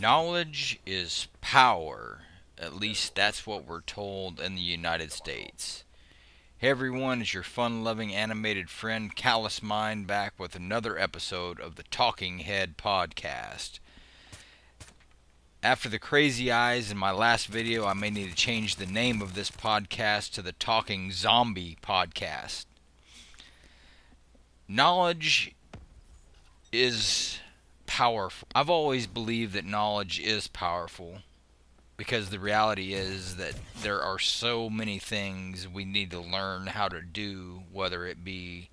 Knowledge is power. At least that's what we're told in the United States. Hey everyone, it's your fun-loving animated friend Callous Mind back with another episode of the Talking Head podcast. After the crazy eyes in my last video, I may need to change the name of this podcast to the Talking Zombie podcast. Knowledge is powerful. I've always believed that knowledge is powerful because the reality is that there are so many things we need to learn how to do, whether it be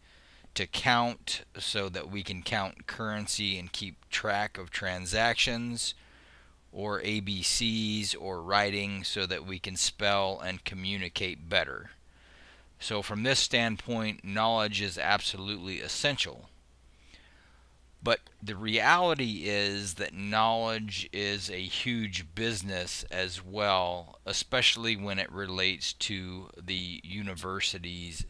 to count so that we can count currency and keep track of transactions, or ABCs, or writing so that we can spell and communicate better. So from this standpoint, knowledge is absolutely essential. But the reality is that knowledge is a huge business as well, especially when it relates to the universities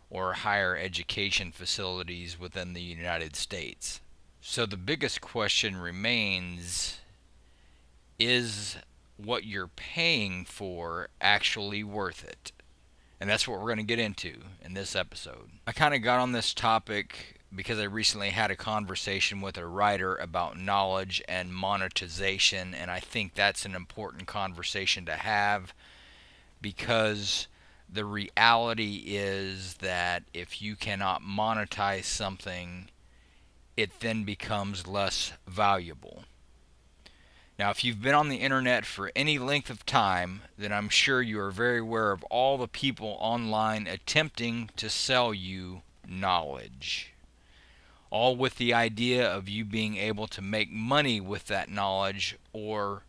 or higher education facilities within the United States. So the biggest question remains, is what you're paying for actually worth it? And that's what we're going to get into in this episode. I kind of got on this topic because I recently had a conversation with a writer about knowledge and monetization, and I think that's an important conversation to have because the reality is that if you cannot monetize something, it then becomes less valuable. Now, if you've been on the internet for any length of time, then I'm sure you are very aware of all the people online attempting to sell you knowledge, all with the idea of you being able to make money with that knowledge or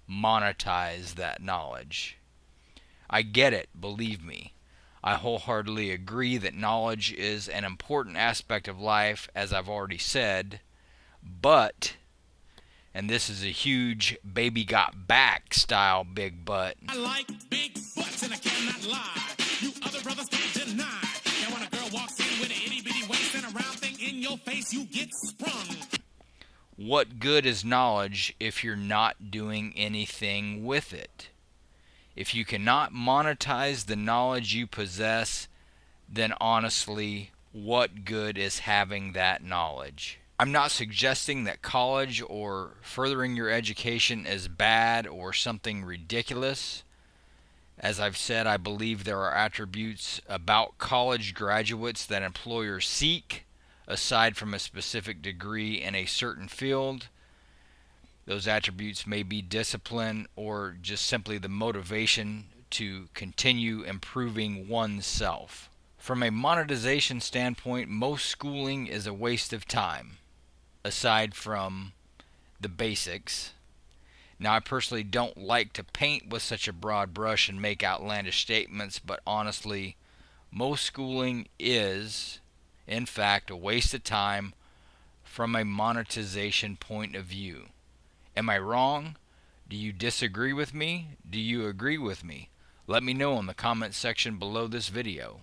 monetize that knowledge. I get it, believe me. I wholeheartedly agree that knowledge is an important aspect of life, as I've already said, but, and this is a huge baby got back style big but, I like big butts and I cannot lie. You other brothers can't deny. Now when a girl walks in with an itty bitty waist and a round thing in your face, you get sprung. what good is knowledge if you're not doing anything with it? If you cannot monetize the knowledge you possess, then honestly, what good is having that knowledge? I'm not suggesting that college or furthering your education is bad or something ridiculous. As I've said, I believe there are attributes about college graduates that employers seek, aside from a specific degree in a certain field. Those attributes may be discipline or just simply the motivation to continue improving oneself. From a monetization standpoint, most schooling is a waste of time, aside from the basics. Now, I personally don't like to paint with such a broad brush and make outlandish statements, but honestly, most schooling is, in fact, a waste of time from a monetization point of view. Am I wrong? Do you disagree with me? Do you agree with me? Let me know in the comment section below this video.